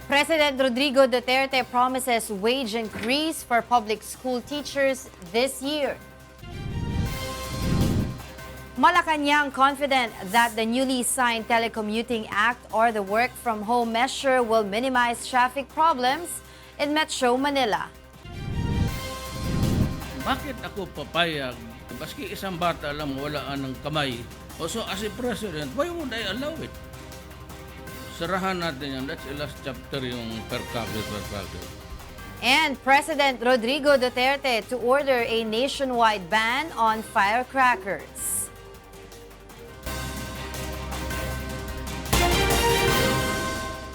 President Rodrigo Duterte promises wage increase for public school teachers this year. Malacañang confident that the newly signed Telecommuting Act or the work-from-home measure will minimize traffic problems in Metro Manila. Bakit ako papayag? Baski isang bata lang walaan ng kamay. Also, as a president, why would I allow it? Sarahan natin yan. That's the last chapter yung per capita. And President Rodrigo Duterte to order a nationwide ban on firecrackers.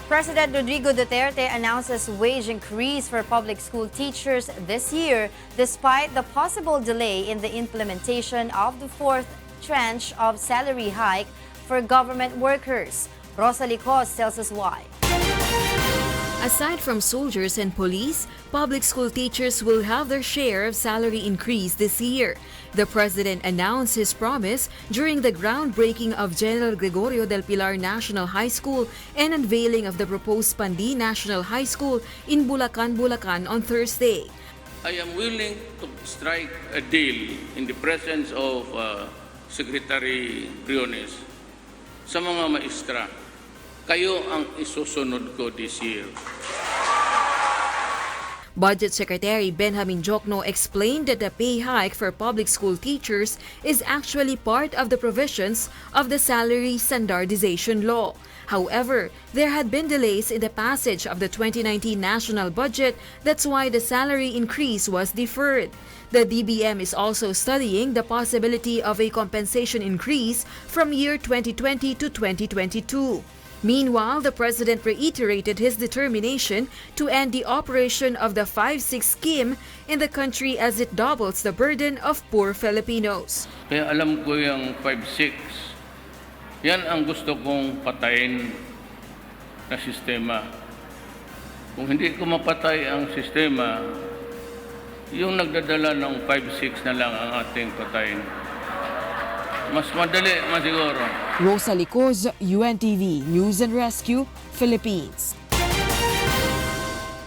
President Rodrigo Duterte announces wage increase for public school teachers this year despite the possible delay in the implementation of the fourth tranche of salary hike for government workers. Rosalie Cos tells us why. Aside from soldiers and police, public school teachers will have their share of salary increase this year. The president announced his promise during the groundbreaking of General Gregorio del Pilar National High School and unveiling of the proposed Pandi National High School in Bulacan, Bulacan on Thursday. I am willing to strike a deal in the presence of Secretary Briones sa mga maestra. Kayo ang isusunod ko this year. Budget Secretary Benjamin Jokno explained that the pay hike for public school teachers is actually part of the provisions of the Salary Standardization Law. However, there had been delays in the passage of the 2019 national budget. That's why the salary increase was deferred. The DBM is also studying the possibility of a compensation increase from year 2020 to 2022. Meanwhile, the president reiterated his determination to end the operation of the 5-6 scheme in the country as it doubles the burden of poor Filipinos. Kaya alam ko yung 5-6, yan ang gusto kong patayin na sistema. Kung hindi ko mapatay ang sistema, yung nagdadala ng 5-6 na lang ang ating patayin. Mas madali, masiguro. Rosalie Cos, UNTV News and Rescue, Philippines.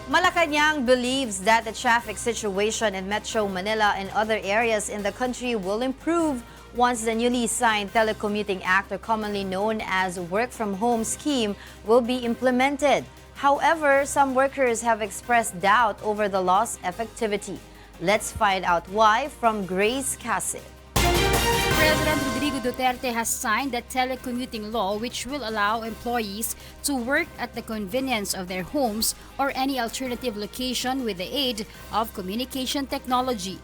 Malacañang believes that the traffic situation in Metro Manila and other areas in the country will improve once the newly signed Telecommuting Act, or commonly known as Work From Home scheme, will be implemented. However, some workers have expressed doubt over the law's effectivity. Let's find out why from Grace Cassie. President Rodrigo Duterte has signed the telecommuting law, which will allow employees to work at the convenience of their homes or any alternative location with the aid of communication technology.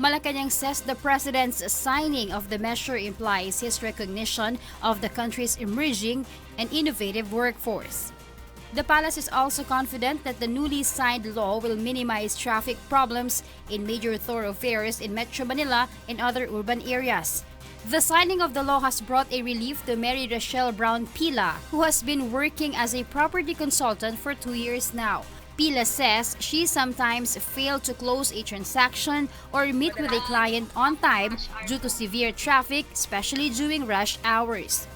Malacañang says the president's signing of the measure implies his recognition of the country's emerging and innovative workforce. The palace is also confident that the newly signed law will minimize traffic problems in major thoroughfares in Metro Manila and other urban areas. The signing of the law has brought a relief to Mary Rachel Brown Pila, who has been working as a property consultant for 2 years now. Pila says she sometimes failed to close a transaction or meet with a client on time due to severe traffic, especially during rush hours.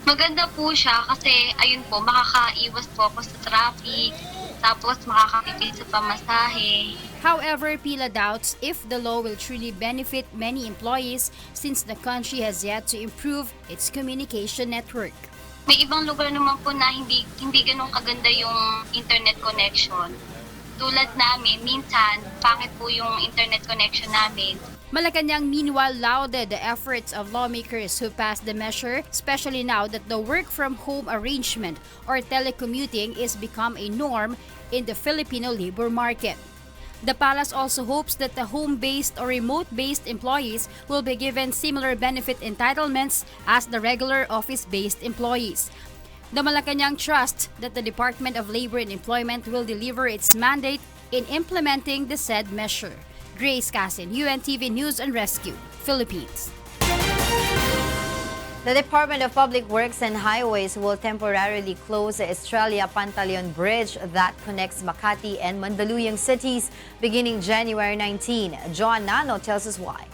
Maganda po siya kasi ayun po, makakaiwas po ako sa traffic, tapos makakatipid sa pamasahe. However, Pila doubts if the law will truly benefit many employees since the country has yet to improve its communication network. May ibang lugar naman po na hindi ganun kaganda yung internet connection. Tulad namin, minsan pangit po yung internet connection namin. Malacañang meanwhile lauded the efforts of lawmakers who passed the measure, especially now that the work-from-home arrangement or telecommuting is become a norm in the Filipino labor market. The palace also hopes that the home-based or remote-based employees will be given similar benefit entitlements as the regular office-based employees. The Malacañang trusts that the Department of Labor and Employment will deliver its mandate in implementing the said measure. Grace Casin, UNTV News and Rescue, Philippines. The Department of Public Works and Highways will temporarily close the Estrella-Pantaleon bridge that connects Makati and Mandaluyong cities beginning January 19. John Nano tells us why.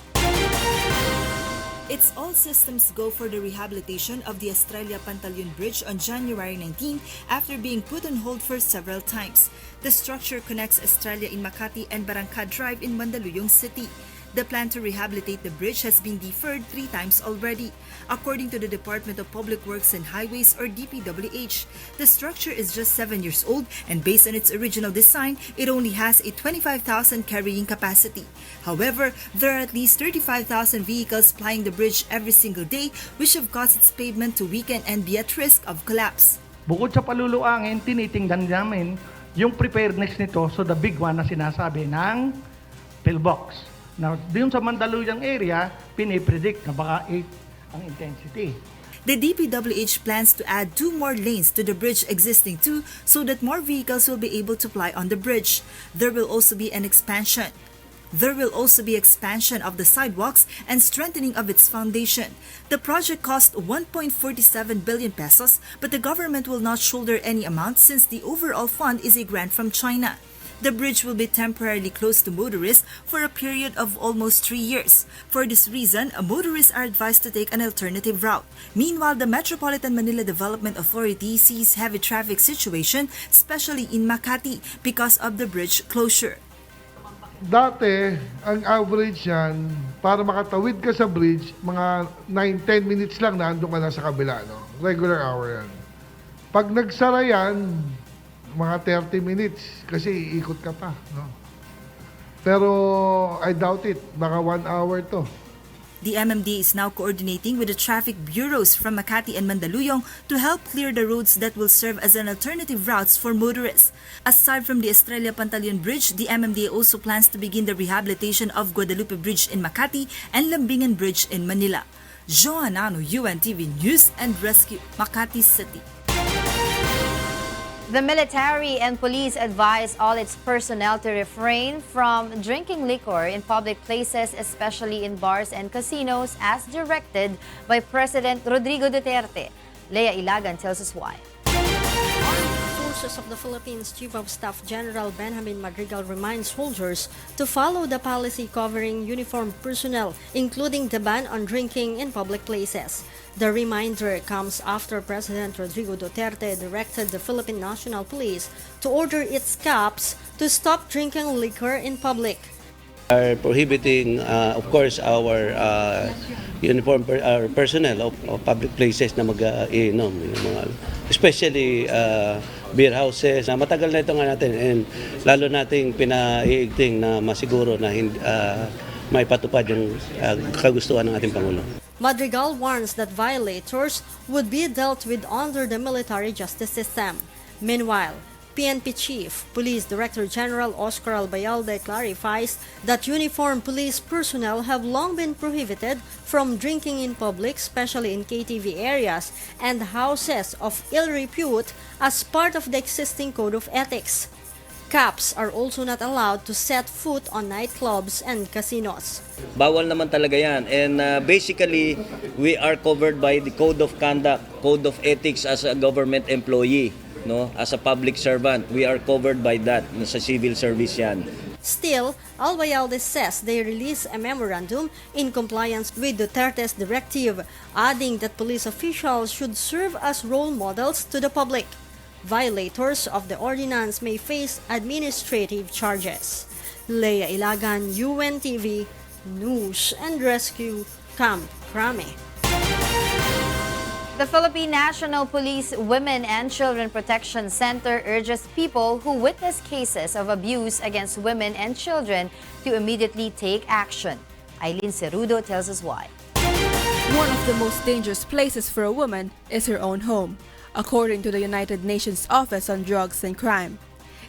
It's all systems go for the rehabilitation of the Estrella-Pantaleon Bridge on January 19 after being put on hold for several times. The structure connects Estrella in Makati and Barangka Drive in Mandaluyong City. The plan to rehabilitate the bridge has been deferred 3 times already. According to the Department of Public Works and Highways or DPWH, the structure is just 7 years old and based on its original design, it only has a 25,000 carrying capacity. However, there are at least 35,000 vehicles plying the bridge every single day, which have caused its pavement to weaken and be at risk of collapse. Bukod sa paluluangin, tinitingnan namin yung preparedness nito, so the big one na sinasabi ng pillbox. Now, doon sa Mandaluyong area, pinipredict na baka 8 ang intensity. The DPWH plans to add 2 more lanes to the bridge existing 2 so that more vehicles will be able to ply on the bridge. There will also be expansion of the sidewalks and strengthening of its foundation. The project cost 1.47 billion pesos, but the government will not shoulder any amount since the overall fund is a grant from China. The bridge will be temporarily closed to motorists for a period of almost 3 years. For this reason, motorists are advised to take an alternative route. Meanwhile, the Metropolitan Manila Development Authority sees heavy traffic situation, especially in Makati, because of the bridge closure. Dati, ang average yan, para makatawid ka sa bridge, mga 9-10 minutes lang nandun ka na sa kabila. No? Regular hour yan. Pag nagsara yan, mga 30 minutes kasi iikot ka pa. No? Pero I doubt it. Baka 1 hour to. The MMDA is now coordinating with the traffic bureaus from Makati and Mandaluyong to help clear the roads that will serve as an alternative routes for motorists. Aside from the Estrella-Pantaleon Bridge, the MMDA also plans to begin the rehabilitation of Guadalupe Bridge in Makati and Lambingan Bridge in Manila. Joanano, UNTV News and Rescue, Makati City. The military and police advise all its personnel to refrain from drinking liquor in public places, especially in bars and casinos, as directed by President Rodrigo Duterte. Leah Ilagan tells us why. Forces of the Philippines Chief of Staff General Benjamin Madrigal reminds soldiers to follow the policy covering uniformed personnel, including the ban on drinking in public places. The reminder comes after President Rodrigo Duterte directed the Philippine National Police to order its CAPs to stop drinking liquor in public. Are prohibiting, of course, our our personnel of public places na mag-iinom, especially beer houses. Matagal na ito nga natin and lalo nating pinaiigting na masiguro na may patupad yung kagustuhan ng ating Pangulo. Madrigal warns that violators would be dealt with under the military justice system. Meanwhile, PNP Chief, Police Director General Oscar Albayalde clarifies that uniformed police personnel have long been prohibited from drinking in public, especially in KTV areas and houses of ill repute as part of the existing code of ethics. Caps are also not allowed to set foot on nightclubs and casinos. Bawal naman talaga yan. And basically, we are covered by the Code of Conduct, Code of Ethics as a government employee. No? As a public servant, we are covered by that. Sa civil service yan. Still, Albayalde says they released a memorandum in compliance with Duterte's directive, adding that police officials should serve as role models to the public. Violators of the ordinance may face administrative charges. Leah Ilagan, UNTV, News and Rescue, Camp Crame. The Philippine National Police Women and Children Protection Center urges people who witness cases of abuse against women and children to immediately take action. Eileen Cerudo tells us why. One of the most dangerous places for a woman is her own home, according to the United Nations Office on Drugs and Crime.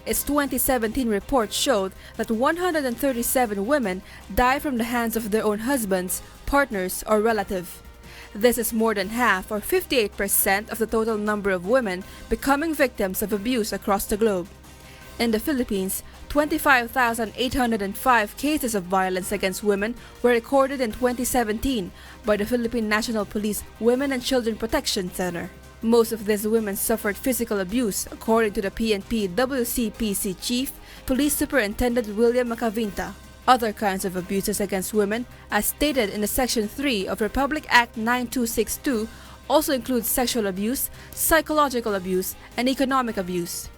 Its 2017 report showed that 137 women die from the hands of their own husbands, partners, or relative. This is more than half, or 58% of the total number of women becoming victims of abuse across the globe. In the Philippines, 25,805 cases of violence against women were recorded in 2017 by the Philippine National Police Women and Children Protection Center. Most of these women suffered physical abuse, according to the PNP WCPC Chief, Police Superintendent William Macavinta. Other kinds of abuses against women, as stated in the Section 3 of Republic Act 9262, also include sexual abuse, psychological abuse, and economic abuse.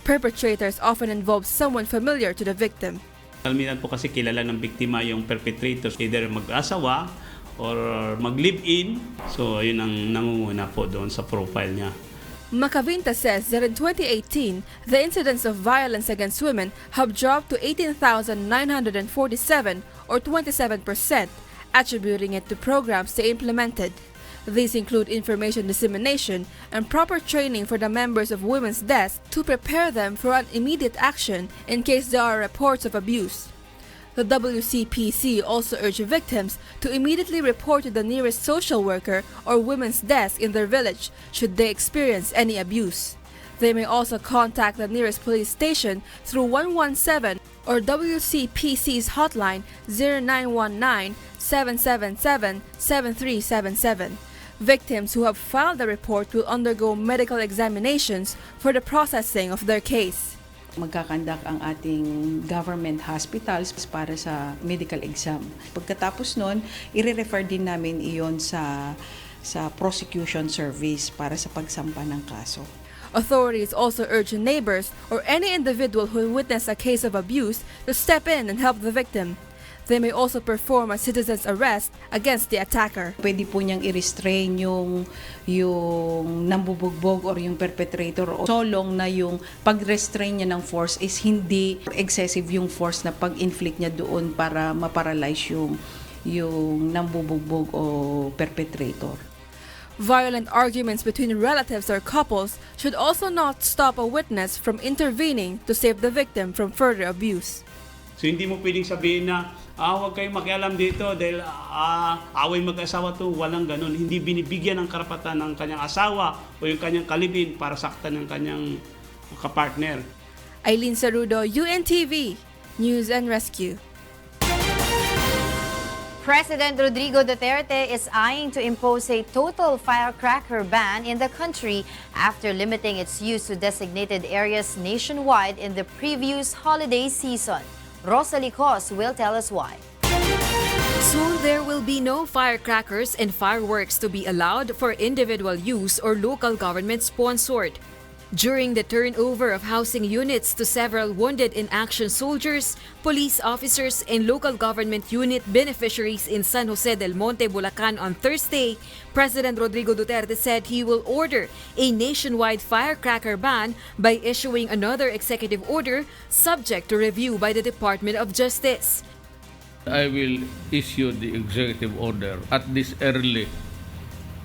Perpetrators often involve someone familiar to the victim. Kalmitan po kasi kilala ng biktima yung perpetrators, either mag-asawa or mag-live-in. So, yun ang nangunguna po doon sa profile niya. Macavinta says that in 2018, the incidents of violence against women have dropped to 18,947 or 27%, attributing it to programs they implemented. These include information dissemination and proper training for the members of women's desks to prepare them for an immediate action in case there are reports of abuse. The WCPC also urged victims to immediately report to the nearest social worker or women's desk in their village should they experience any abuse. They may also contact the nearest police station through 117 or WCPC's hotline 0919-777-7377. Victims who have filed the report will undergo medical examinations for the processing of their case. Magkakandak ang ating government hospitals para sa medical exam. Pagkatapos nun, i-refer din namin iyon sa prosecution service para sa pagsampa ng kaso. Authorities also urge neighbors or any individual who witness a case of abuse to step in and help the victim. They may also perform a citizen's arrest against the attacker. Pwede po niyang i-restrain yung nambubugbog or yung perpetrator so long na yung pag-restrain niya ng force is hindi excessive yung force na pag-inflict niya doon para maparalyze yung nambubugbog o perpetrator. Violent arguments between relatives or couples should also not stop a witness from intervening to save the victim from further abuse. So hindi mo pwedeng sabihin na huwag kayong makialam dito dahil away mag-asawa to, walang ganun. Hindi binibigyan ng karapatan ng kanyang asawa o yung kanyang kalibin para saktan ng kanyang kapartner. Aileen Sarudo, UNTV, News and Rescue. President Rodrigo Duterte is eyeing to impose a total firecracker ban in the country after limiting its use to designated areas nationwide in the previous holiday season. Rosalie Cos will tell us why. Soon there will be no firecrackers and fireworks to be allowed for individual use or local government sponsored. During the turnover of housing units to several wounded in action soldiers, police officers, and local government unit beneficiaries in San Jose del Monte, Bulacan on Thursday, President Rodrigo Duterte said he will order a nationwide firecracker ban by issuing another executive order subject to review by the Department of Justice. I will issue the executive order at this early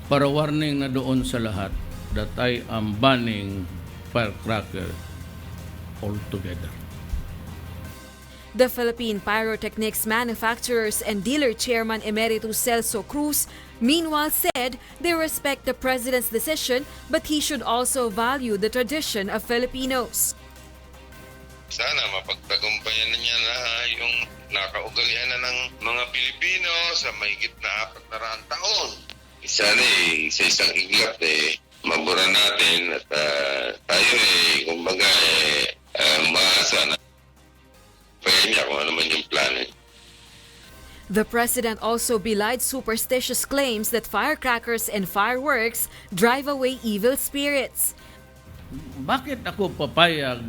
para warning na doon sa lahat that I am banning firecracker altogether. The Philippine Pyrotechnics Manufacturers and Dealer Chairman Emeritus Celso Cruz meanwhile said they respect the President's decision but he should also value the tradition of Filipinos. Sana mapagtagumpayan na niya na yung nakaugalian na ng mga Pilipino sa mahigit na 400 taon. Sana sa isang iglap mabura natin at tayo kumbaga maasa na niya kung ano man yung plano. The President also belied superstitious claims that firecrackers and fireworks drive away evil spirits. Bakit ako papayag?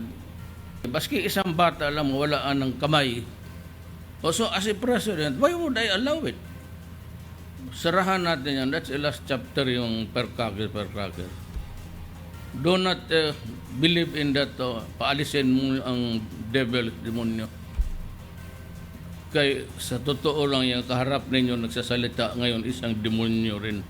Baski isang bata lang mawalaan ng kamay. So as a President, why would I allow it? Sarahan natin yan. That's the last chapter yung firecracker. Do not believe in that. Paalisin mo ang devil, demonyo. Kaya sa totoo lang yung kaharap ninyo nagsasalita ngayon isang demonyo rin.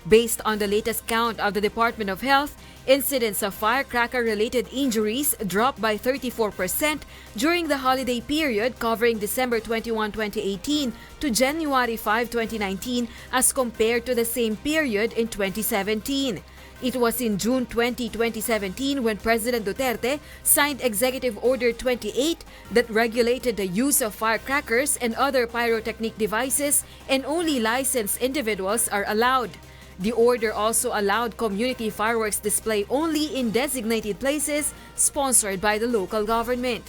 Based on the latest count of the Department of Health, incidents of firecracker-related injuries dropped by 34% during the holiday period covering December 21, 2018 to January 5, 2019 as compared to the same period in 2017. It was in June 20, 2017 when President Duterte signed Executive Order 28 that regulated the use of firecrackers and other pyrotechnic devices and only licensed individuals are allowed. The order also allowed community fireworks display only in designated places sponsored by the local government.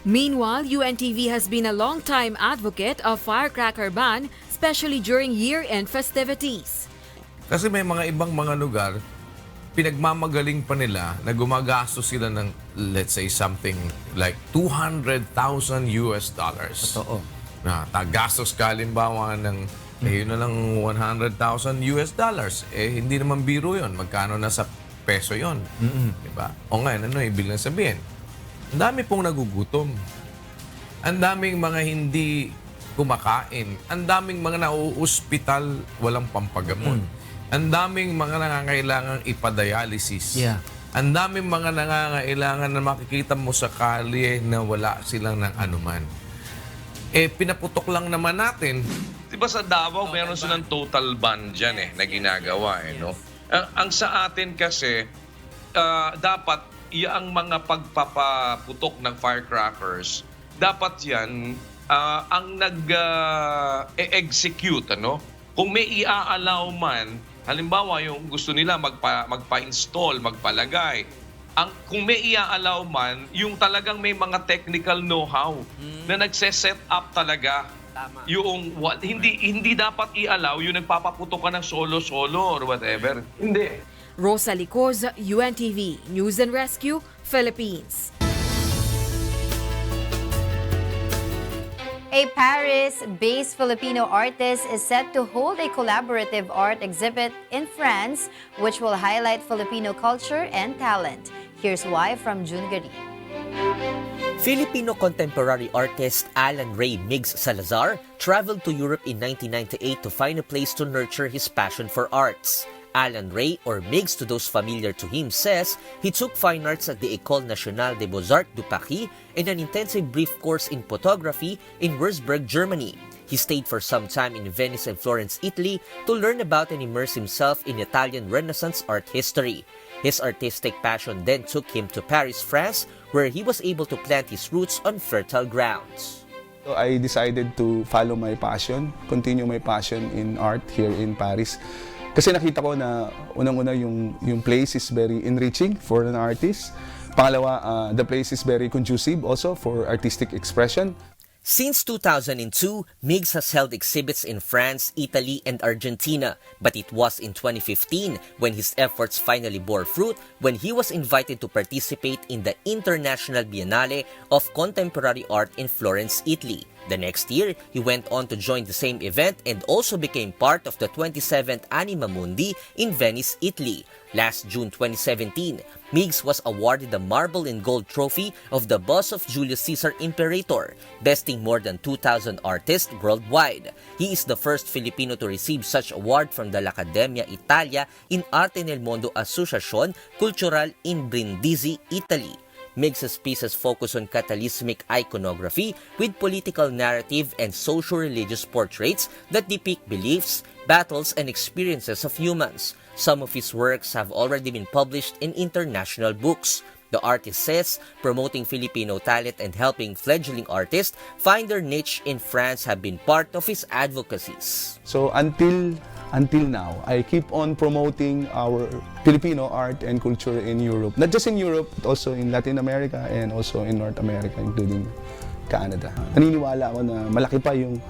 Meanwhile, UNTV has been a long-time advocate of Firecracker Ban, especially during year-end festivities. Kasi may mga ibang mga lugar, pinagmamagaling pa nila na gumagastos sila ng, let's say, something like $200,000 US. Totoo. Na tagastos ka halimbawa ng yun na lang $100,000 US. Hindi naman biro yun. Magkano na sa peso yun? Diba? O ngayon, ano ibig lang sabihin? Ang dami pong nagugutom. Ang daming mga hindi kumakain. Ang daming mga nauuspital, walang pampagamot. Ang daming mga nangangailangang ipadialysis. Yeah. Ang daming mga nangangailangan na makikita mo sa kalye na wala silang ng anuman. Pinaputok lang naman natin. Diba sa Davao, meron silang total ban dyan na ginagawa no? Ang sa atin kasi, dapat ang mga pagpapaputok ng firecrackers, dapat yan ang nag-execute, ano? Kung may i-allow man, halimbawa yung gusto nila magpa-install, magpalagay, kung may i-allow man, yung talagang may mga technical know-how na nagse-set up talaga. Tama. Yung hindi dapat i-allow yung nagpapaputok ka ng solo-solo or whatever. Hindi. Rosalie Coz, UNTV, News and Rescue, Philippines. A Paris-based Filipino artist is set to hold a collaborative art exhibit in France, which will highlight Filipino culture and talent. Here's why from June Gari. Filipino contemporary artist Alan Ray Miggs Salazar traveled to Europe in 1998 to find a place to nurture his passion for arts. Alan Ray, or Miggs to those familiar to him, says he took fine arts at the École Nationale des Beaux-Arts du Paris and an intensive brief course in photography in Würzburg, Germany. He stayed for some time in Venice and Florence, Italy to learn about and immerse himself in Italian Renaissance art history. His artistic passion then took him to Paris, France, where he was able to plant his roots on fertile grounds. So I decided to follow my passion, continue my passion in art here in Paris. Kasi nakita ko na unang-una yung place is very enriching for an artist. Pangalawa, the place is very conducive also for artistic expression. Since 2002, Miggs has held exhibits in France, Italy, and Argentina. But it was in 2015 when his efforts finally bore fruit when he was invited to participate in the International Biennale of Contemporary Art in Florence, Italy. The next year, he went on to join the same event and also became part of the 27th Anima Mundi in Venice, Italy. Last June 2017, Miggs was awarded the Marble and Gold Trophy of the Bust of Julius Caesar Imperator, besting more than 2,000 artists worldwide. He is the first Filipino to receive such award from the L'Accademia Italia in Arte nel Mondo Associazione Cultural in Brindisi, Italy. Miggs's pieces focus on catalysmic iconography with political narrative and social-religious portraits that depict beliefs, battles, and experiences of humans. Some of his works have already been published in international books. The artist says promoting Filipino talent and helping fledgling artists find their niche in France have been part of his advocacies. So until now, I keep on promoting our Filipino art and culture in Europe. Not just in Europe, but also in Latin America and also in North America, including Canada. Naniniwala ako na malaki pa yung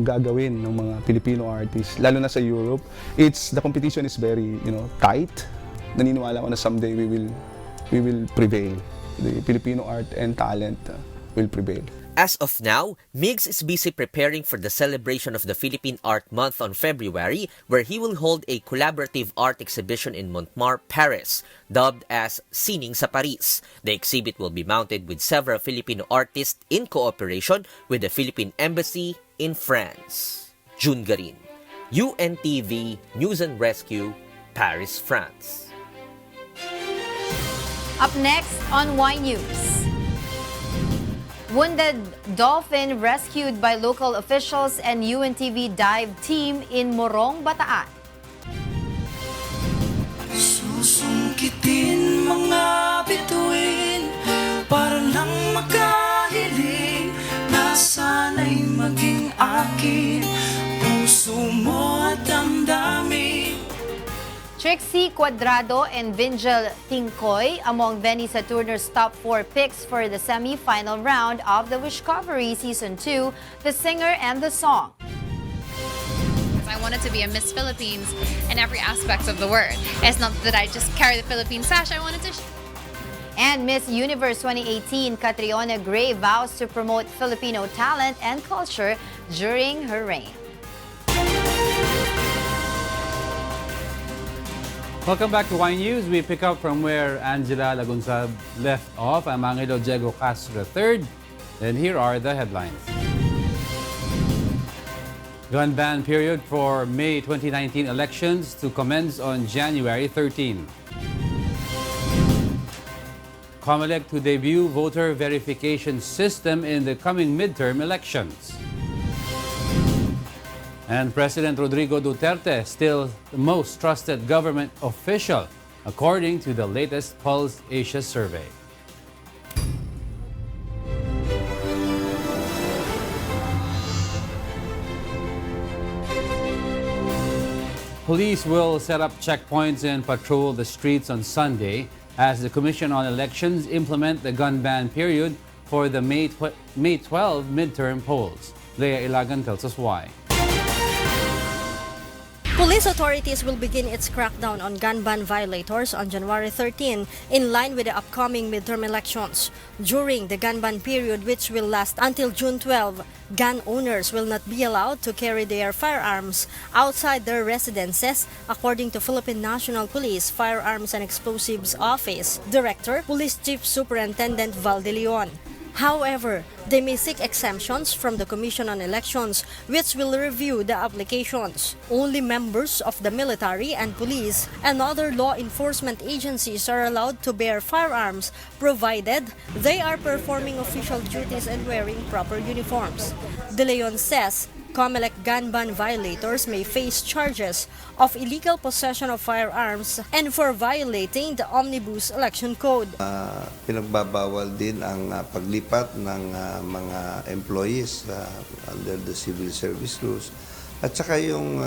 gagawin ng mga Filipino artists, lalo na sa Europe. The competition is very, tight. Naniniwala ako na someday we will prevail. The Filipino art and talent will prevail. As of now, Miggs is busy preparing for the celebration of the Philippine Art Month on February, where he will hold a collaborative art exhibition in Montmartre, Paris, dubbed as Sining sa Paris. The exhibit will be mounted with several Filipino artists in cooperation with the Philippine Embassy in France. June Garin, UNTV News and Rescue, Paris, France. Up next on Y News. Wounded dolphin rescued by local officials and UNTV dive team in Morong, Bataan. Susungkitin mga bituin para lang makahiling na sana'y maging akin puso mo at damdamin. Trixie Cuadrado and Vingel Tingkoy among Benny Saturn's top 4 picks for the semi-final round of the Wishcovery Season 2, the singer and the song. I wanted to be a Miss Philippines in every aspect of the word. It's not that I just carry the Philippine sash, I wanted to... And Miss Universe 2018, Catriona Gray vows to promote Filipino talent and culture during her reign. Welcome back to Y News. We pick up from where Angela Lagunsab left off. I'm Angelo Diego Castro III. And here are the headlines. Gun ban period for May 2019 elections to commence on January 13. COMELEC to debut voter verification system in the coming midterm elections. And President Rodrigo Duterte still the most trusted government official, according to the latest Pulse Asia survey. Police will set up checkpoints and patrol the streets on Sunday as the Commission on Elections implement the gun ban period for the May 12 midterm polls. Leah Ilagan tells us why. Police authorities will begin its crackdown on gun ban violators on January 13 in line with the upcoming midterm elections. During the gun ban period, which will last until June 12, gun owners will not be allowed to carry their firearms outside their residences, according to Philippine National Police Firearms and Explosives Office Director, Police Chief Superintendent Val de Leon. However, they may seek exemptions from the Commission on Elections, which will review the applications. Only members of the military and police and other law enforcement agencies are allowed to bear firearms, provided they are performing official duties and wearing proper uniforms. De Leon says COMELEC gun ban violators may face charges of illegal possession of firearms and for violating the Omnibus Election Code. Pinagbabawal din ang paglipat ng mga employees under the civil service rules at saka yung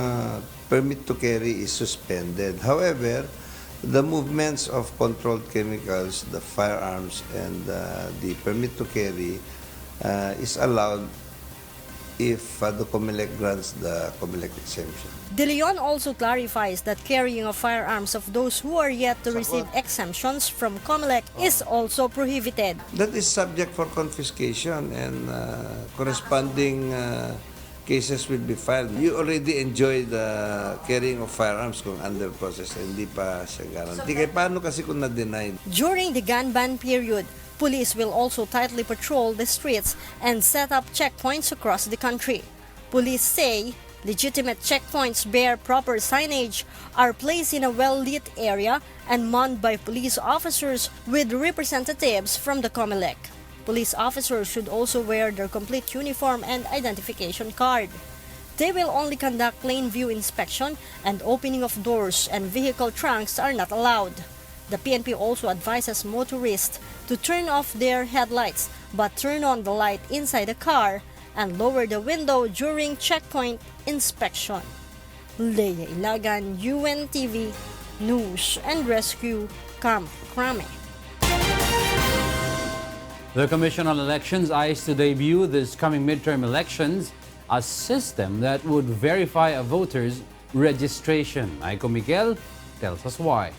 permit to carry is suspended. However, the movements of controlled chemicals, the firearms and the permit to carry is allowed if the COMELEC grants the COMELEC exemption. De Leon also clarifies that carrying of firearms of those who are yet to receive exemptions from COMELEC is also prohibited. That is subject for confiscation and corresponding cases will be filed. You already enjoy the carrying of firearms kung under process, hindi pa siya guarantee. Kaya paano kasi kung na-denied? During the gun ban period, police will also tightly patrol the streets and set up checkpoints across the country. Police say legitimate checkpoints bear proper signage, are placed in a well-lit area, and manned by police officers with representatives from the COMELEC. Police officers should also wear their complete uniform and identification card. They will only conduct plain view inspection, and opening of doors and vehicle trunks are not allowed. The PNP also advises motorists to turn off their headlights but turn on the light inside the car and lower the window during checkpoint inspection. Leah Ilagan, UNTV, News and Rescue, Camp Crame. The Commission on Elections eyes to debut this coming midterm elections a system that would verify a voter's registration. Aiko Miguel tells us why.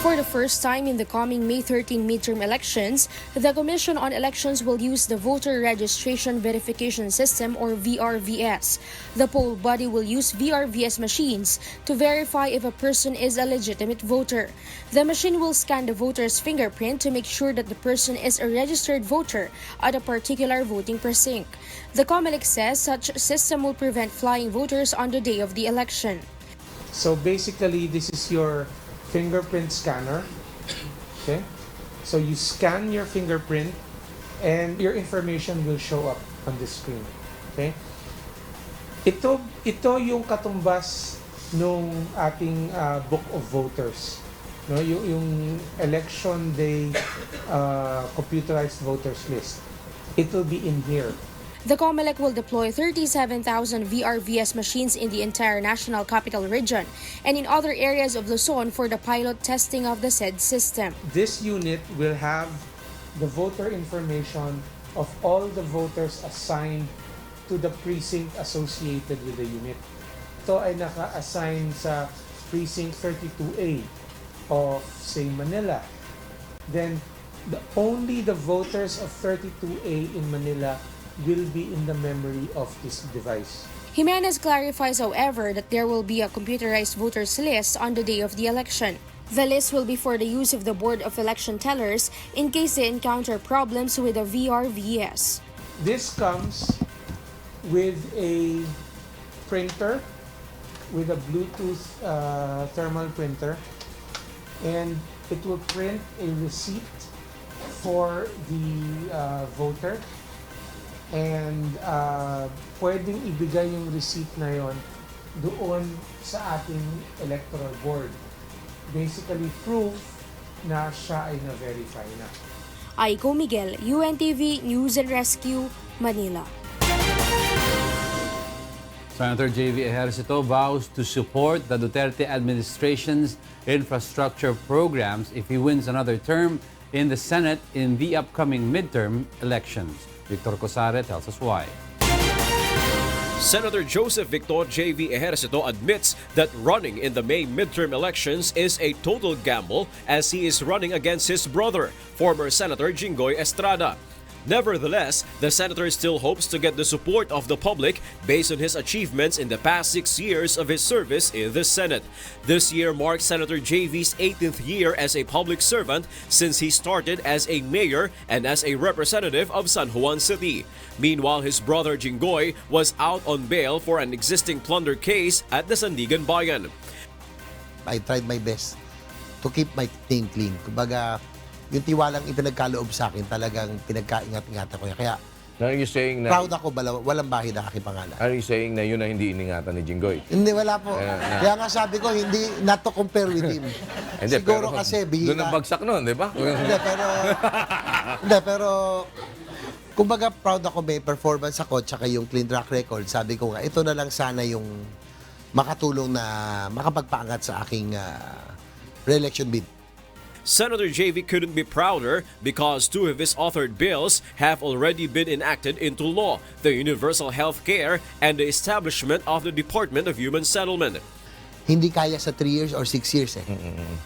For the first time in the coming May 13 midterm elections, the Commission on Elections will use the Voter Registration Verification System or VRVS. The poll body will use VRVS machines to verify if a person is a legitimate voter. The machine will scan the voter's fingerprint to make sure that the person is a registered voter at a particular voting precinct. The COMELEC says such system will prevent flying voters on the day of the election. So basically, this is your fingerprint scanner. Okay, so you scan your fingerprint and your information will show up on the screen. Okay, ito yung katumbas nung ating book of voters, no, yung election day computerized voters list. It will be in here. The COMELEC will deploy 37,000 VRVS machines in the entire National Capital Region and in other areas of Luzon for the pilot testing of the said system. This unit will have the voter information of all the voters assigned to the precinct associated with the unit. Ito ay naka-assign sa precinct 32A of, say, Manila. Then, only the voters of 32A in Manila will be in the memory of this device. Jimenez clarifies, however, that there will be a computerized voters list on the day of the election. The list will be for the use of the Board of Election Tellers in case they encounter problems with the VRVS. This comes with a printer, with a Bluetooth thermal printer, and it will print a receipt for the voter. And pwedeng ibigay yung receipt na yon doon sa ating electoral board. Basically, proof na siya ay na-verify na. Aiko Miguel, UNTV News and Rescue, Manila. Senator J.V. Ejercito vows to support the Duterte administration's infrastructure programs if he wins another term in the Senate in the upcoming midterm elections. Victor Cosare tells us why. Senator Joseph Victor J.V. Ejercito admits that running in the May midterm elections is a total gamble as he is running against his brother, former Senator Jinggoy Estrada. Nevertheless, the senator still hopes to get the support of the public based on his achievements in the past 6 years of his service in the Senate. This year marks Senator JV's 18th year as a public servant since he started as a mayor and as a representative of San Juan City. Meanwhile, his brother Jinggoy was out on bail for an existing plunder case at the Sandigan Bayan. I tried my best to keep my name clean. Kumbaga, yung tiwalang ipinagkaloob sa akin, talagang pinagkaingat-ingatan ko. Kaya, are you saying na, proud ako, walang bahid na aking pangalan. Are you saying na yun na hindi iningatan ni Jinggoy? Hindi, wala po. Kaya nga sabi ko, hindi, not to compare with him. Hindi, Siguro pero, kasi, bihira. Doon ang bagsak nun, di ba? Hindi, pero, kumbaga, proud ako may performance ako, tsaka yung clean track record. Sabi ko nga, ito na lang sana yung makatulong na makapagpaangat sa aking re-election bid. Senator JV couldn't be prouder because 2 of his authored bills have already been enacted into law, the universal health care and the establishment of the Department of Human Settlement. Hindi kaya sa 3 years or 6 years eh.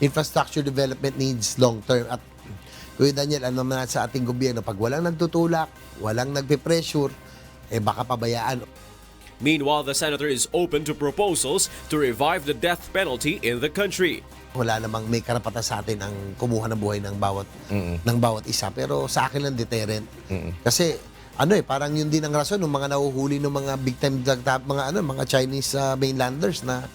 Infrastructure development needs long term. At Kuya Daniel, ano naman sa ating gobyerno, pag walang nagtutulak, walang nagpe-pressure, eh baka pabayaan. Meanwhile, the senator is open to proposals to revive the death penalty in the country. Wala namang may karapatan sa atin ang kumuha ng buhay ng bawat isa, pero sa akin lang deterrent. Kasi parang yun din ang rason ng mga nahuhuli ng mga big time mga Chinese mainlanders na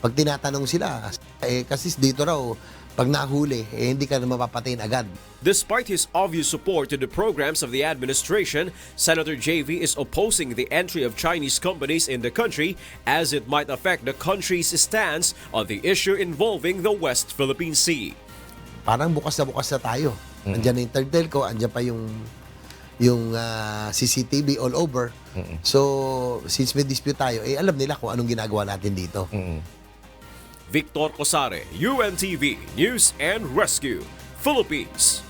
pag tinatanong sila kasi dito raw pag nahuli hindi ka na mapapatayin agad. Despite his obvious support to the programs of the administration, Senator JV is opposing the entry of Chinese companies in the country as it might affect the country's stance on the issue involving the West Philippine Sea. Parang bukas na tayo. Andiyan na yung third telco, andiyan pa yung CCTV all over. So, since may dispute tayo, alam nila kung anong ginagawa natin dito. Victor Cosare, UNTV News and Rescue, Philippines.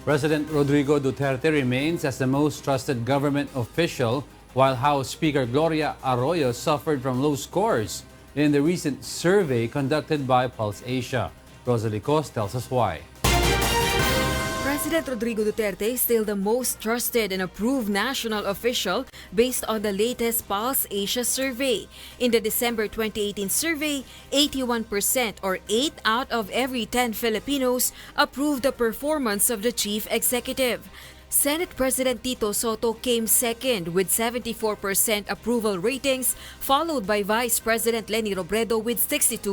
President Rodrigo Duterte remains as the most trusted government official, while House Speaker Gloria Arroyo suffered from low scores in the recent survey conducted by Pulse Asia. Rosalie Cos tells us why. President Rodrigo Duterte is still the most trusted and approved national official based on the latest Pulse Asia survey. In the December 2018 survey, 81% or 8 out of every 10 Filipinos approved the performance of the chief executive. Senate President Tito Soto came second with 74% approval ratings, followed by Vice President Leni Robredo with 62%.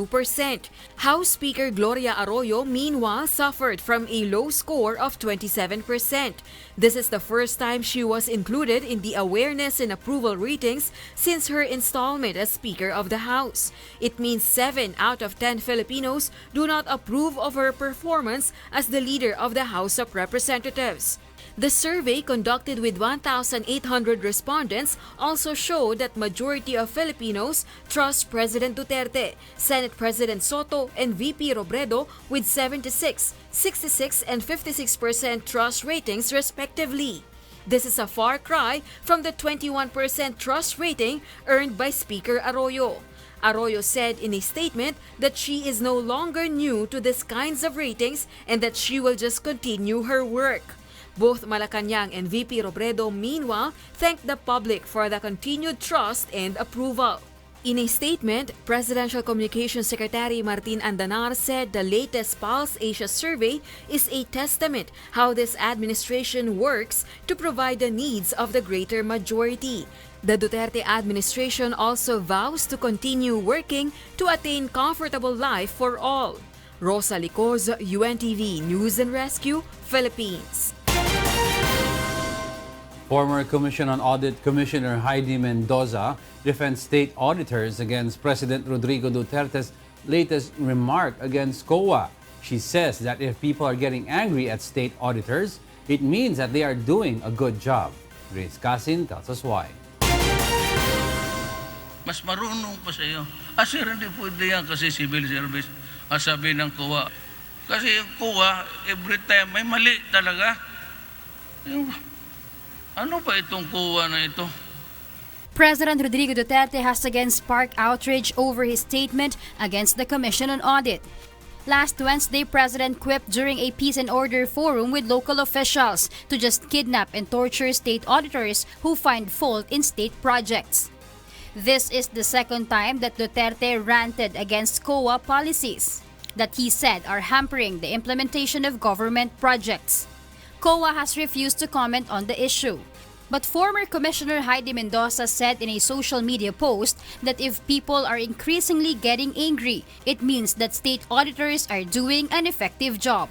House Speaker Gloria Arroyo, meanwhile, suffered from a low score of 27%. This is the first time she was included in the awareness and approval ratings since her installment as Speaker of the House. It means 7 out of 10 Filipinos do not approve of her performance as the leader of the House of Representatives. The survey, conducted with 1,800 respondents, also showed that majority of Filipinos trust President Duterte, Senate President Soto, and VP Robredo with 76, 66, and 56% trust ratings respectively. This is a far cry from the 21% trust rating earned by Speaker Arroyo. Arroyo said in a statement that she is no longer new to these kinds of ratings and that she will just continue her work. Both Malacañang and VP Robredo, meanwhile, thanked the public for the continued trust and approval. In a statement, Presidential Communications Secretary Martin Andanar said the latest Pulse Asia survey is a testament how this administration works to provide the needs of the greater majority. The Duterte administration also vows to continue working to attain comfortable life for all. Rosa Licoz, UNTV News and Rescue, Philippines. Former Commission on Audit Commissioner Heidi Mendoza defends state auditors against President Rodrigo Duterte's latest remark against COA. She says that if people are getting angry at state auditors, it means that they are doing a good job. Grace Casin tells us why. Mas marunong pa sa iyo. Sir, hindi pwede yan kasi civil service. Sabi ng COA. Kasi yung COA, every time may mali talaga. Ano pa itong COA na ito? President Rodrigo Duterte has again sparked outrage over his statement against the Commission on Audit. Last Wednesday, President quipped during a peace and order forum with local officials to just kidnap and torture state auditors who find fault in state projects. This is the second time that Duterte ranted against COA policies that he said are hampering the implementation of government projects. COA has refused to comment on the issue. But former Commissioner Heidi Mendoza said in a social media post that if people are increasingly getting angry, it means that state auditors are doing an effective job.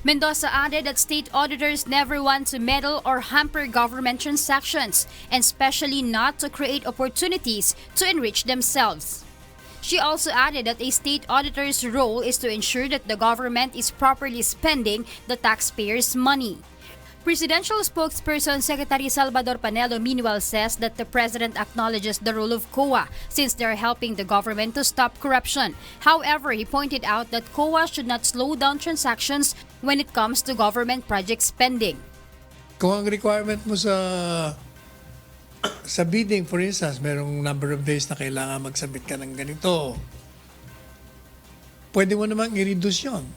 Mendoza added that state auditors never want to meddle or hamper government transactions, and especially not to create opportunities to enrich themselves. She also added that a state auditor's role is to ensure that the government is properly spending the taxpayers' money. Presidential spokesperson Secretary Salvador Panelo meanwhile says that the president acknowledges the role of COA since they are helping the government to stop corruption. However, he pointed out that COA should not slow down transactions when it comes to government project spending. Kung ang requirement mo sa bidding, for instance, merong number of days na kailangan magsabit ka ng ganito, pwede mo namang i-reduce yun.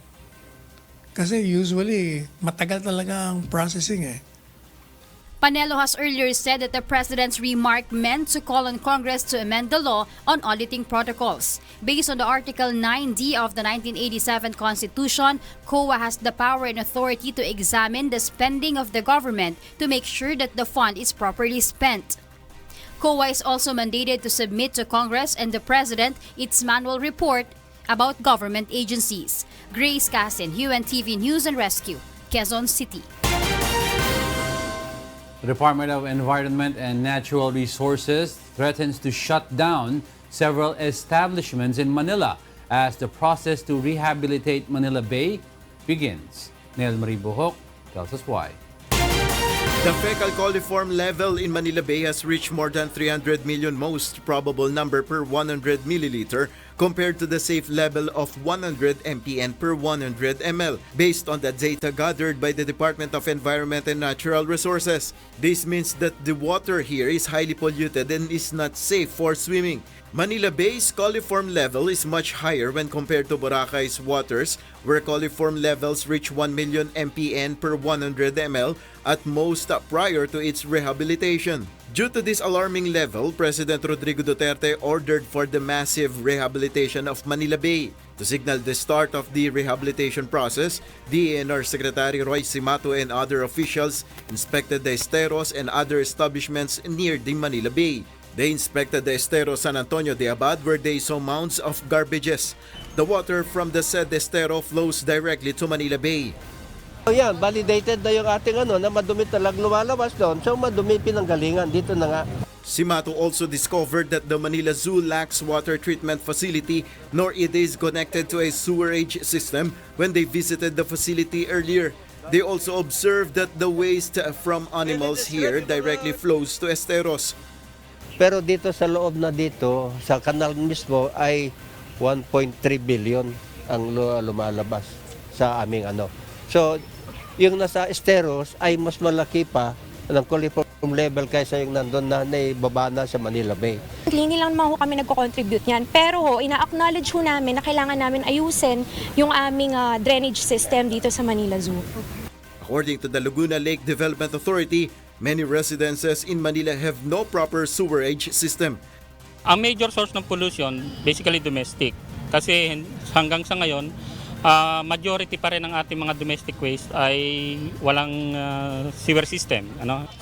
Kasi usually, matagal talaga ang processing eh. Panelo has earlier said that the president's remark meant to call on Congress to amend the law on auditing protocols. Based on the Article 9D of the 1987 Constitution, COA has the power and authority to examine the spending of the government to make sure that the fund is properly spent. COA is also mandated to submit to Congress and the President its manual report about government agencies. Grace Casin, UNTV News and Rescue, Quezon City. The Department of Environment and Natural Resources threatens to shut down several establishments in Manila as the process to rehabilitate Manila Bay begins. Nel Marie Buhok tells us why. The fecal coliform level in Manila Bay has reached more than 300 million most probable number per 100 milliliter compared to the safe level of 100 mpn per 100 ml based on the data gathered by the Department of Environment and Natural Resources. This means that the water here is highly polluted and is not safe for swimming. Manila Bay's coliform level is much higher when compared to Boracay's waters, where coliform levels reach 1 million mpn per 100 ml at most prior to its rehabilitation. Due to this alarming level, President Rodrigo Duterte ordered for the massive rehabilitation of Manila Bay. To signal the start of the rehabilitation process, DENR Secretary Roy Simato and other officials inspected the esteros and other establishments near the Manila Bay. They inspected the estero San Antonio de Abad where they saw mounds of garbages. The water from the said estero flows directly to Manila Bay. Yan, validated na yung ating na madumi talagang lumalabas doon. So madumi pinanggalingan, dito na nga. Simato also discovered that the Manila Zoo lacks water treatment facility nor it is connected to a sewerage system when they visited the facility earlier. They also observed that the waste from animals here directly flows to esteros. Pero dito sa loob na dito, sa kanal mismo ay 1.3 billion ang lumalabas sa aming ano. So, yung nasa esteros ay mas malaki pa ng coliform level kaysa yung nandun na naibaba na sa Manila Bay. Hindi lang naman ho kami nagko-contribute niyan, pero ho, ina-acknowledge ho namin na kailangan namin ayusin yung aming drainage system dito sa Manila Zoo. According to the Laguna Lake Development Authority, many residences in Manila have no proper sewerage system. Ang major source ng pollution, basically domestic. Kasi hanggang sa ngayon, majority pa rin ng ating mga domestic waste ay walang sewer system.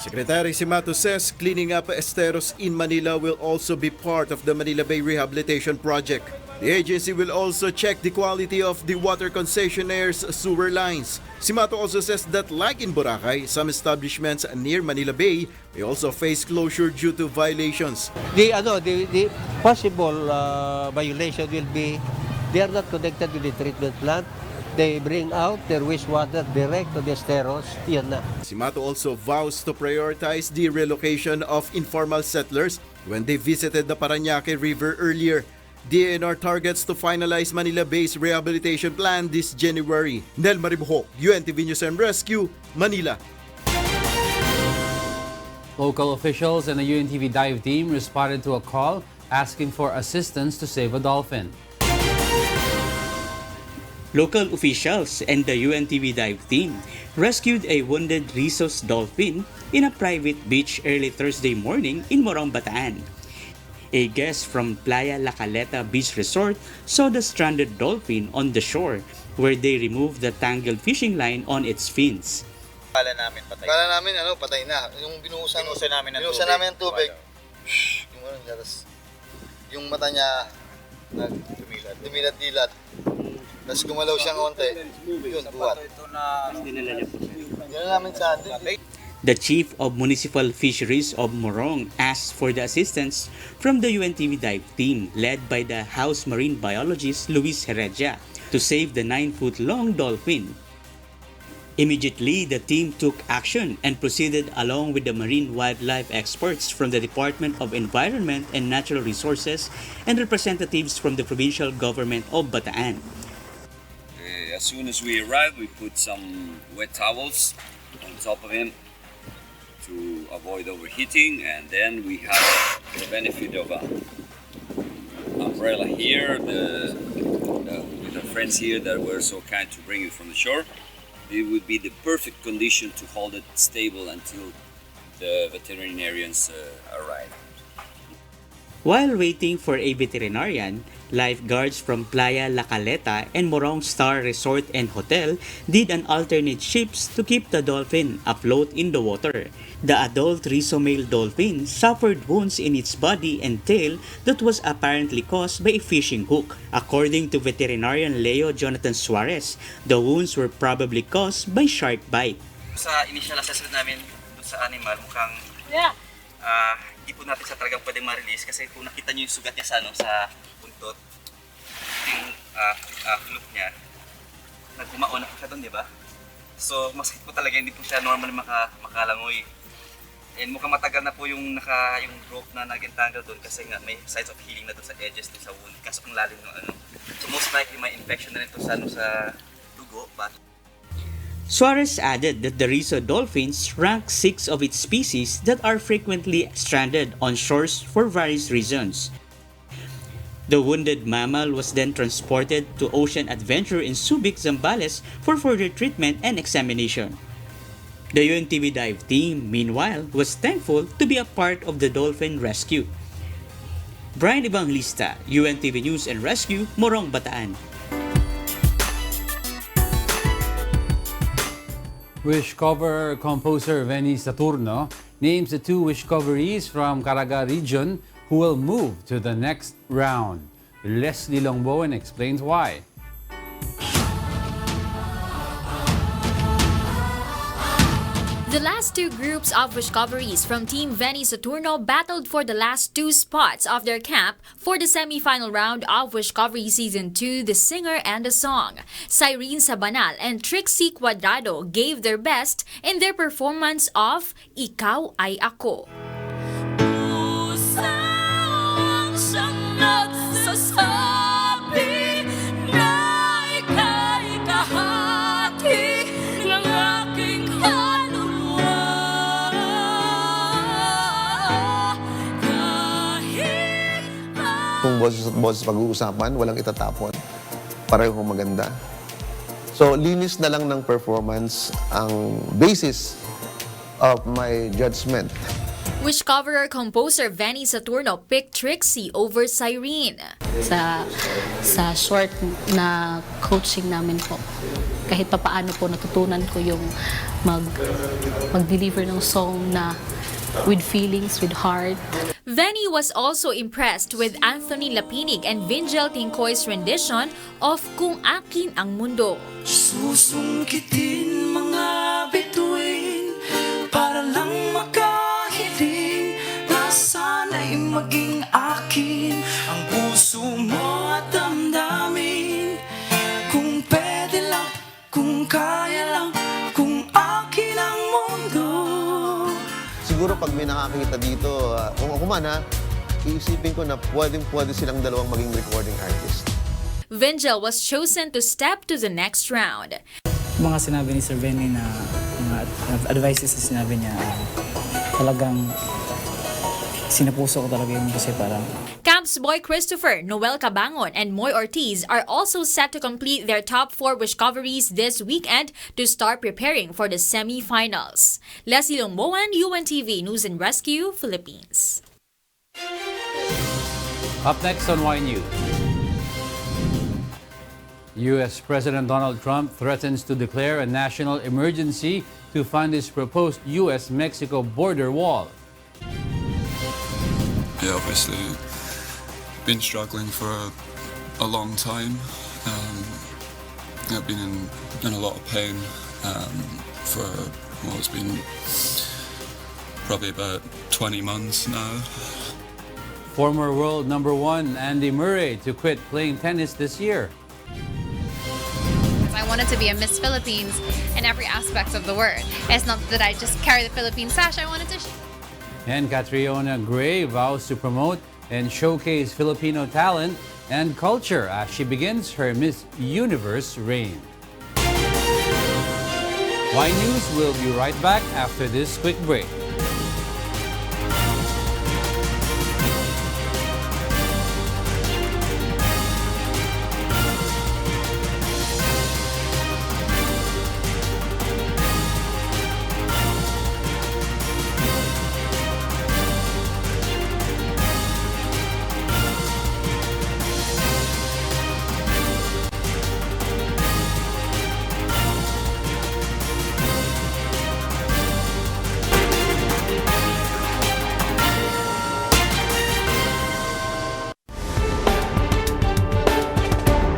Secretary Simato says cleaning up esteros in Manila will also be part of the Manila Bay Rehabilitation Project. The agency will also check the quality of the water concessionaires' sewer lines. Simato also says that like in Boracay, some establishments near Manila Bay may also face closure due to violations. The possible violation will be they are not connected to the treatment plant. They bring out their wastewater direct to the esteros. Yan na. Simato also vows to prioritize the relocation of informal settlers when they visited the Parañaque River earlier. DNR targets to finalize Manila Bay's rehabilitation plan this January. Nel Maribuhok, UNTV News and Rescue, Manila. Local officials and the UNTV dive team responded to a call asking for assistance to save a dolphin. Local officials and the UNTV dive team rescued a wounded rhesus dolphin in a private beach early Thursday morning in Morong, Bataan. A guest from Playa La Caleta Beach Resort saw the stranded dolphin on the shore where they removed the tangled fishing line on its fins. Kala namin patay. Kala namin patay na. Yung binuhusan namin ng tubig. Yung mata niya dumilat-dilat. Tapos gumalaw siyang konti. Yun, buhat. Dinala namin sa atin. The Chief of Municipal Fisheries of Morong asked for the assistance from the UNTV dive team led by the house marine biologist Luis Heredia to save the 9-foot-long dolphin. Immediately, the team took action and proceeded along with the marine wildlife experts from the Department of Environment and Natural Resources and representatives from the provincial government of Bataan. As soon as we arrived, we put some wet towels on top of him to avoid overheating, and then we have the benefit of an umbrella here, with the friends here that were so kind to bring it from the shore. It would be the perfect condition to hold it stable until the veterinarians arrive. While waiting for a veterinarian, lifeguards from Playa La Caleta and Morong Star Resort and Hotel did an alternate shifts to keep the dolphin afloat in the water. The adult rhizomale dolphin suffered wounds in its body and tail that was apparently caused by a fishing hook. According to veterinarian Leo Jonathan Suarez, the wounds were probably caused by shark bite. Sa initial assessment namin sa animal, mukhang hindi po natin sa talagang pwedeng ma-release kasi kung nakita nyo yung sugat niya sa buntot, yung hook niya, nagbumaon na po siya doon, di ba? So, masakit po talaga, hindi po siya normal makalangoy. And mukhang matagal na po yung rope na nag-entangle doon kasi nga may signs of healing na doon sa edges doon sa wound. Kaso ang lalim ng So, most likely may infection na rin to sa dugo. Suarez added that the Rhesus dolphins rank 6 of its species that are frequently stranded on shores for various reasons. The wounded mammal was then transported to Ocean Adventure in Subic, Zambales for further treatment and examination. The UNTV dive team, meanwhile, was thankful to be a part of the dolphin rescue. Brian Evangelista, UNTV News and Rescue, Morong, Bataan. Wish cover composer Venny Saturno names the 2 wish coveries from Caraga region who will move to the next round. Leslie Longbowen explains why. The last two groups of Wishcoveries from Team Venny Saturno battled for the last two spots of their camp for the semi-final round of Wishcovery Season 2, The Singer and the Song. Cyrene Sabanal and Trixie Cuadrado gave their best in their performance of Ikaw Ay Ako. Kung boses pag-uusapan, walang itatapon. Parehong maganda. So, linis na lang ng performance ang basis of my judgment. Wishcoverer-composer Venny Saturno picked Trixie over Cyrene. Sa short na coaching namin po, kahit papaano po natutunan ko yung mag-deliver ng song na with feelings, with heart. Venny was also impressed with Anthony Lapinig and Vingel Tingkoy's rendition of Kung Akin Ang Mundo. Susungkitin mga bituin para lang makahiling na sana'y maging akin ang puso mo at damdamin. Kung pwede lang, kung kaya lang, kung akin ang mundo. Siguro pag may nakakita dito, kung ako man iisipin ko na pwede silang dalawang maging recording artist. Vingel was chosen to step to the next round. Mga sinabi ni Sir Benny na mga advices na sinabi niya, talagang sinapuso ko talaga yun kasi parang... Camps Boy Christopher, Noel Cabangon, and Moy Ortiz are also set to complete their top 4 Wishcoveries this weekend to start preparing for the semi-finals. Leslie Longboan, UNTV News and Rescue, Philippines. Up next on Y News. U.S. President Donald Trump threatens to declare a national emergency to fund his proposed U.S.-Mexico border wall. Yeah, obviously, been struggling for a long time. I've been in a lot of pain for, well, it's been probably about 20 months now. Former world number 1 Andy Murray to quit playing tennis this year. I wanted to be a Miss Philippines in every aspect of the word. It's not that I just carry the Philippine sash, I wanted to... And Catriona Gray vows to promote and showcase Filipino talent and culture as she begins her Miss Universe reign. Y News will be right back after this quick break.